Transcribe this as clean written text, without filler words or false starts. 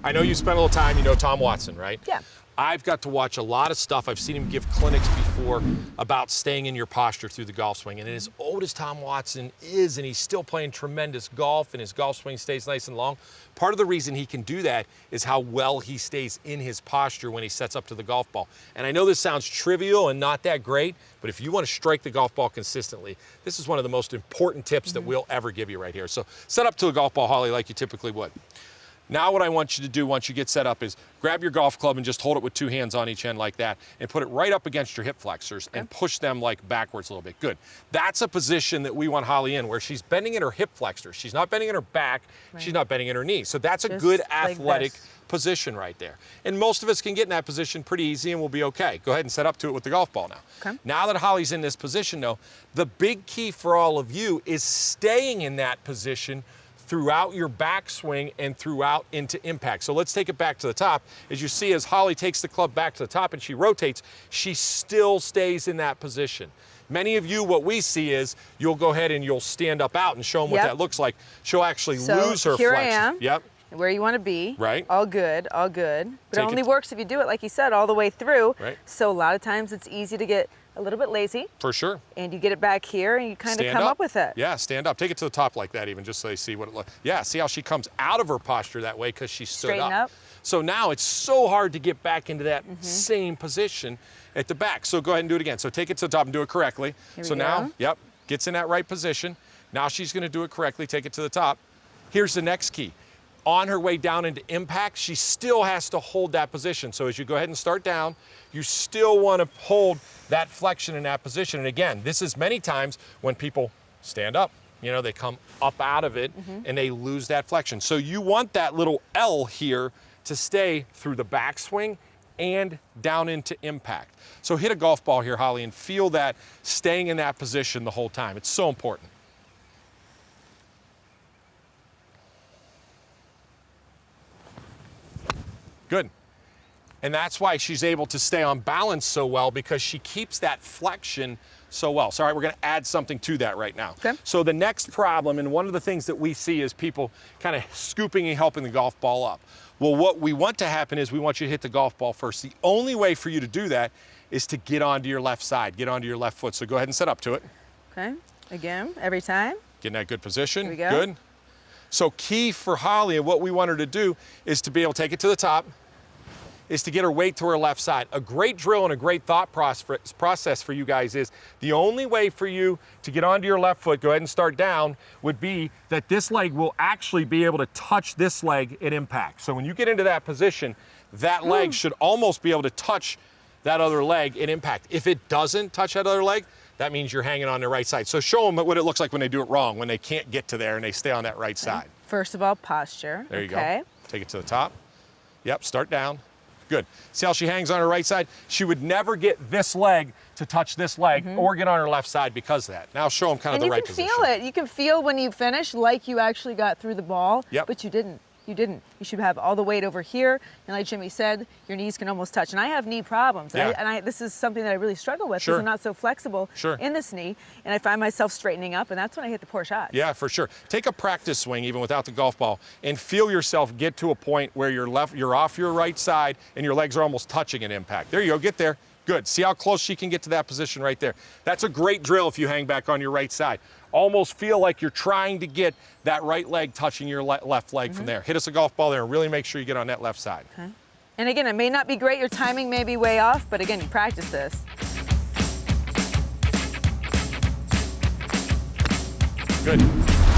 I know you spent a little time, you know Tom Watson, right? Yeah. I've got to watch a lot of stuff. I've seen him give clinics before about staying in your posture through the golf swing. And as old as Tom Watson is, and he's still playing tremendous golf, and his golf swing stays nice and long, part of the reason he can do that is how well he stays in his posture when he sets up to the golf ball. And I know this sounds trivial and not that great, but if you want to strike the golf ball consistently, this is one of the most important tips that we'll ever give you right here. So set up to a golf ball, Holly, like you typically would. Now what I want you to do once you get set up is grab your golf club and just hold it with 2 hands on each end like that and put it right up against your hip flexors and push them like backwards a little bit. Good. That's a position that we want Holly in where she's bending in her hip flexors. She's not bending in her back. Right. She's not bending in her knees. So that's a good athletic position right there. And most of us can get in that position pretty easy and we'll be okay. Go ahead and set up to it with the golf ball now. Okay. Now that Holly's in this position though, the big key for all of you is staying in that position throughout your backswing and throughout into impact. So let's take it back to the top. As you see, as Holly takes the club back to the top and she rotates, she still stays in that position. Many of you, what we see is you'll go ahead and you'll stand up out and show them what that looks like. She'll actually lose her here flexion. I am. Yep. Where you want to be. Right. All good, all good. But Take it only it. works if you do it, like you said, all the way through. Right. So a lot of times it's easy to get a little bit lazy. For sure. And you get it back here and you kind of Stand come up with it. Yeah, stand up. Take it to the top like that even, just so they see what it looks. Yeah, see how she comes out of her posture that way because she stood Straighten up. So now it's so hard to get back into that same position at the back. So go ahead and do it again. So take it to the top and do it correctly. Here So we now, go. yep, gets in that right position. Now she's going to do it correctly. Take it to the top. Here's the next key. On her way down into impact, she still has to hold that position. So as you go ahead and start down, you still want to hold that flexion in that position. And again, this is many times when people stand up. You know, they come up out of it and they lose that flexion. So you want that little L here to stay through the backswing and down into impact. So hit a golf ball here, Holly, and feel that staying in that position the whole time. It's so important. Good. And that's why she's able to stay on balance so well, because she keeps that flexion so well. So, all right, we're going to add something to that right now. Okay. So the next problem, and one of the things that we see is people kind of scooping and helping the golf ball up. Well, what we want to happen is we want you to hit the golf ball first. The only way for you to do that is to get onto your left side, get onto your left foot. So go ahead and set up to it. Okay. Again, every time. Get in that good position. Here we go. Good. So key for Holly and what we want her to do is to be able to take it to the top, is to get her weight to her left side. A great drill and a great thought process for you guys is the only way for you to get onto your left foot, go ahead and start down, would be that this leg will actually be able to touch this leg at impact. So when you get into that position, that leg should almost be able to touch that other leg at impact. If it doesn't touch that other leg, that means you're hanging on the right side. So show them what it looks like when they do it wrong, when they can't get to there and they stay on that right side. First of all, posture. There you go. Take it to the top. Yep, start down. Good. See how she hangs on her right side? She would never get this leg to touch this leg or get on her left side because of that. Now show them kind of the right position. And you can feel it. You can feel when you finish like you actually got through the ball, Yep. but you didn't. You didn't. You should have all the weight over here. And like Jimmy said, your knees can almost touch. And I have knee problems. Yeah. This is something that I really struggle with Sure. because I'm not so flexible Sure. in this knee. And I find myself straightening up, and that's when I hit the poor shots. Yeah, for sure. Take a practice swing, even without the golf ball, and feel yourself get to a point where you're off your right side and your legs are almost touching at impact. There you go, get there. Good. See how close she can get to that position right there. That's a great drill if you hang back on your right side. Almost feel like you're trying to get that right leg touching your left leg from there. Hit us a golf ball there and really make sure you get on that left side. Okay. And again, it may not be great, your timing may be way off, but again, you practice this. Good.